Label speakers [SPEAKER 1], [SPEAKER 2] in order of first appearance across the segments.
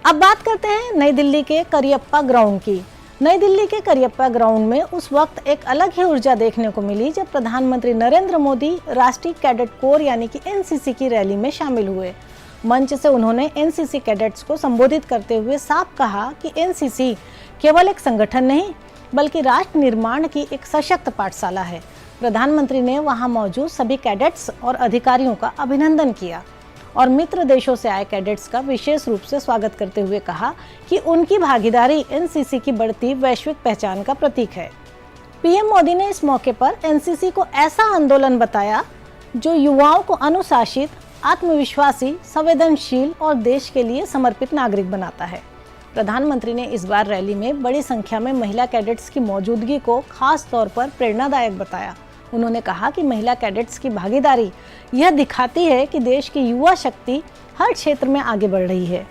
[SPEAKER 1] अब बात करते हैं नई दिल्ली के करियप्पा ग्राउंड की। नई दिल्ली के करियप्पा ग्राउंड में उस वक्त एक अलग ही ऊर्जा देखने को मिली जब प्रधानमंत्री नरेंद्र मोदी राष्ट्रीय कैडेट कोर यानी कि एनसीसी की रैली में शामिल हुए। मंच से उन्होंने एनसीसी कैडेट्स को संबोधित करते हुए साफ कहा कि एनसीसी केवल एक संगठन नहीं बल्कि राष्ट्र निर्माण की एक सशक्त पाठशाला है। प्रधानमंत्री ने वहां मौजूद सभी कैडेट्स और अधिकारियों का अभिनंदन किया और मित्र देशों से आए कैडेट्स का विशेष रूप से स्वागत करते हुए कहा कि उनकी भागीदारी एनसीसी की बढ़ती वैश्विक पहचान का प्रतीक है। पीएम मोदी ने इस मौके पर एनसीसी को ऐसा आंदोलन बताया जो युवाओं को अनुशासित, आत्मविश्वासी, संवेदनशील और देश के लिए समर्पित नागरिक बनाता है। प्रधानमंत्री ने इस बार रैली में बड़ी संख्या में महिला कैडेट्स की मौजूदगी को खास तौर पर प्रेरणादायक बताया। उन्होंने कहा कि महिला कैडेट्स की भागीदारी यह दिखाती है कि देश की युवा शक्ति हर क्षेत्र में आगे बढ़ रही है।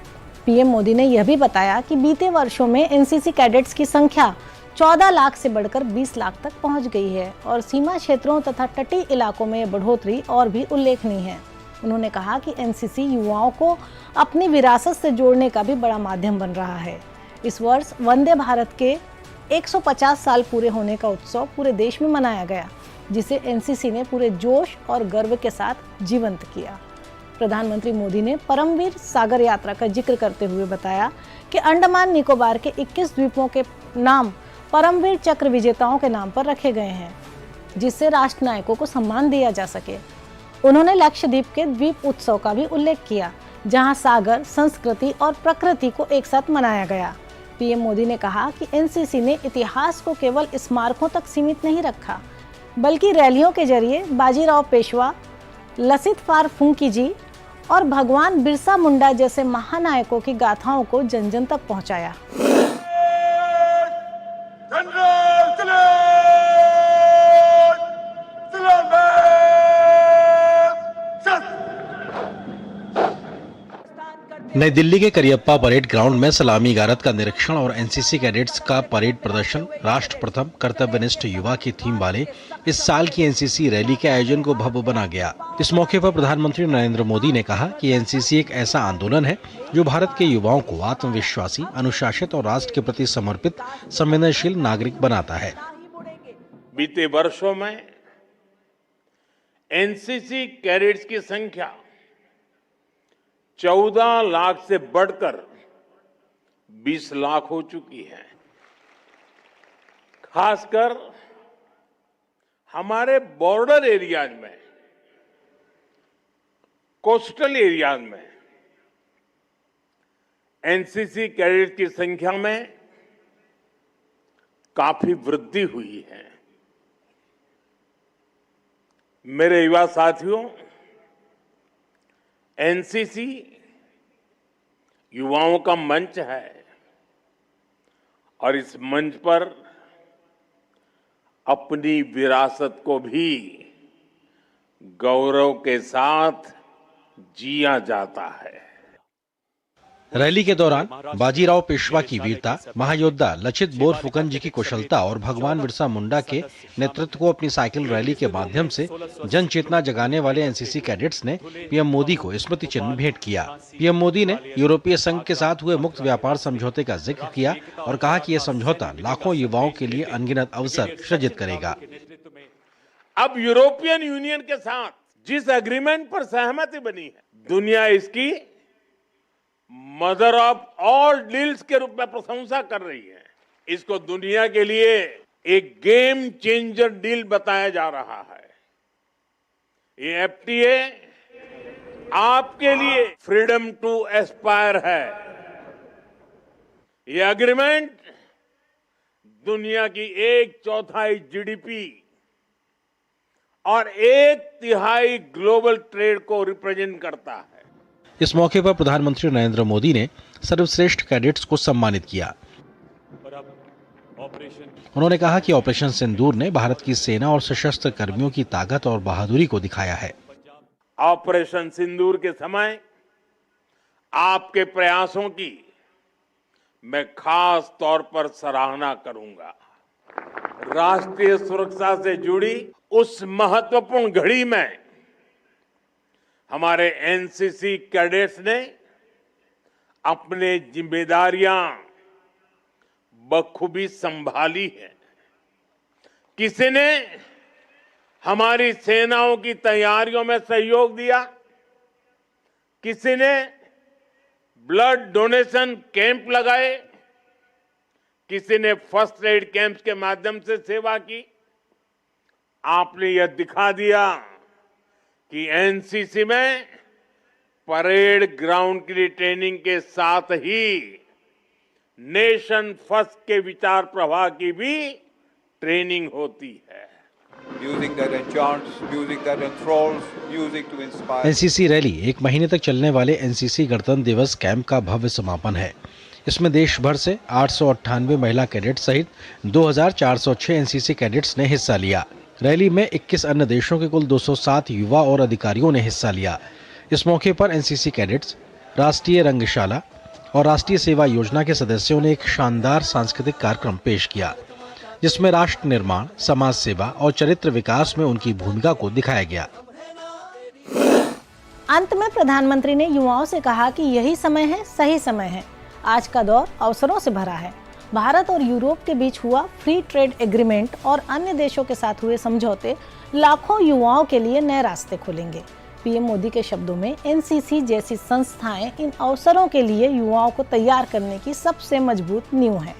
[SPEAKER 1] पीएम मोदी ने यह भी बताया कि बीते वर्षों में एनसीसी कैडेट्स की संख्या 14 लाख से बढ़कर 20 लाख तक पहुंच गई है और सीमा क्षेत्रों तथा तटीय इलाकों में बढ़ोतरी और भी उल्लेखनीय है। उन्होंने कहा कि एनसीसी युवाओं को अपनी विरासत से जोड़ने का भी बड़ा माध्यम बन रहा है। इस वर्ष वंदे भारत के 150 साल पूरे होने का उत्सव पूरे देश में मनाया गया, जिसे एनसीसी ने पूरे जोश और गर्व के साथ जीवंत किया। प्रधानमंत्री मोदी ने परमवीर सागर यात्रा का जिक्र करते हुए बताया कि अंडमान निकोबार के 21 द्वीपों के नाम परमवीर चक्र विजेताओं के नाम पर रखे गए हैं, जिससे राष्ट्र नायकों को सम्मान दिया जा सके। उन्होंने लक्षद्वीप के द्वीप उत्सव का भी उल्लेख किया, जहां सागर, संस्कृति और प्रकृति को एक साथ मनाया गया। पीएम मोदी ने कहा कि एनसीसी ने इतिहास को केवल स्मारकों तक सीमित नहीं रखा, बल्कि रैलियों के जरिए बाजीराव पेशवा, लसित फारफुंकी जी और भगवान बिरसा मुंडा जैसे महानायकों की गाथाओं को जन जन तक पहुंचाया।
[SPEAKER 2] नई दिल्ली के करियप्पा परेड ग्राउंड में सलामी गारद का निरीक्षण और एनसीसी कैडेट्स का परेड प्रदर्शन राष्ट्र प्रथम कर्तव्यनिष्ठ युवा की थीम वाले इस साल की एनसीसी रैली के आयोजन को भव्य बना गया। इस मौके पर प्रधानमंत्री नरेंद्र मोदी ने कहा कि एनसीसी एक ऐसा आंदोलन है जो भारत के युवाओं को आत्मविश्वासी, अनुशासित और राष्ट्र के प्रति समर्पित संवेदनशील नागरिक बनाता है।
[SPEAKER 3] बीते वर्षों में एनसीसी कैडेट्स की संख्या 14 लाख से बढ़कर 20 लाख हो चुकी है। खासकर हमारे बॉर्डर एरियाज में, कोस्टल एरियाज में एनसीसी कैडेट्स की संख्या में काफी वृद्धि हुई है। मेरे युवा साथियों, एनसीसी युवाओं का मंच है और इस मंच पर अपनी विरासत को भी गौरव के साथ जिया जाता है।
[SPEAKER 2] रैली के दौरान बाजीराव पेशवा की वीरता, महायोद्धा लचित बोरफुकन जी की कुशलता और भगवान बिरसा मुंडा के नेतृत्व को अपनी साइकिल रैली के माध्यम से जन चेतना जगाने वाले एनसीसी कैडेट्स ने पीएम मोदी को स्मृति चिन्ह भेंट किया। पीएम मोदी ने यूरोपीय संघ के साथ हुए मुक्त व्यापार समझौते का जिक्र किया और कहा कि यह समझौता लाखों युवाओं के लिए अनगिनत अवसर सृजित करेगा।
[SPEAKER 3] अब यूरोपियन यूनियन के साथ जिस एग्रीमेंट पर सहमति बनी है, दुनिया इसकी मदर ऑफ ऑल डील्स के रूप में प्रशंसा कर रही है। इसको दुनिया के लिए एक गेम चेंजर डील बताया जा रहा है। ये एफटीए आपके लिए फ्रीडम टू एस्पायर है। ये एग्रीमेंट दुनिया की 1/4 जीडीपी और 1/3 ग्लोबल ट्रेड को रिप्रेजेंट करता है।
[SPEAKER 2] इस मौके पर प्रधानमंत्री नरेंद्र मोदी ने सर्वश्रेष्ठ कैडेट्स को सम्मानित किया। उन्होंने कहा कि ऑपरेशन सिंदूर ने भारत की सेना और सशस्त्र कर्मियों की ताकत और बहादुरी को दिखाया है।
[SPEAKER 3] ऑपरेशन सिंदूर के समय आपके प्रयासों की मैं खास तौर पर सराहना करूंगा। राष्ट्रीय सुरक्षा से जुड़ी उस महत्वपूर्ण घड़ी में हमारे एनसीसी कैडेट्स ने अपने जिम्मेदारियां बखूबी संभाली है। किसी ने हमारी सेनाओं की तैयारियों में सहयोग दिया, किसी ने ब्लड डोनेशन कैंप लगाए, किसी ने फर्स्ट एड कैंप के माध्यम से सेवा की। आपने यह दिखा दिया कि एनसीसी में परेड ग्राउंड की ट्रेनिंग के साथ ही नेशन फर्स्ट के विचार प्रवाह की भी ट्रेनिंग होती है।
[SPEAKER 4] Using their chants, using their enthralls, using to inspire.
[SPEAKER 2] NCC rally एक महीने तक चलने वाले एनसीसी गणतंत्र दिवस कैंप का भव्य समापन है। इसमें देश भर से 898 महिला कैडेट सहित 2406 एनसीसी कैडेट्स ने हिस्सा लिया। रैली में 21 अन्य देशों के कुल 207 युवा और अधिकारियों ने हिस्सा लिया। इस मौके पर एनसीसी कैडेट्स, राष्ट्रीय रंगशाला और राष्ट्रीय सेवा योजना के सदस्यों ने एक शानदार सांस्कृतिक कार्यक्रम पेश किया, जिसमें राष्ट्र निर्माण, समाज सेवा और चरित्र विकास में उनकी भूमिका को दिखाया गया।
[SPEAKER 1] अंत में प्रधानमंत्री ने युवाओं से कहा कि यही समय है, सही समय है। आज का दौर अवसरों से भरा है। भारत और यूरोप के बीच हुआ फ्री ट्रेड एग्रीमेंट और अन्य देशों के साथ हुए समझौते लाखों युवाओं के लिए नए रास्ते खोलेंगे। पीएम मोदी के शब्दों में एनसीसी जैसी संस्थाएं इन अवसरों के लिए युवाओं को तैयार करने की सबसे मजबूत नींव है।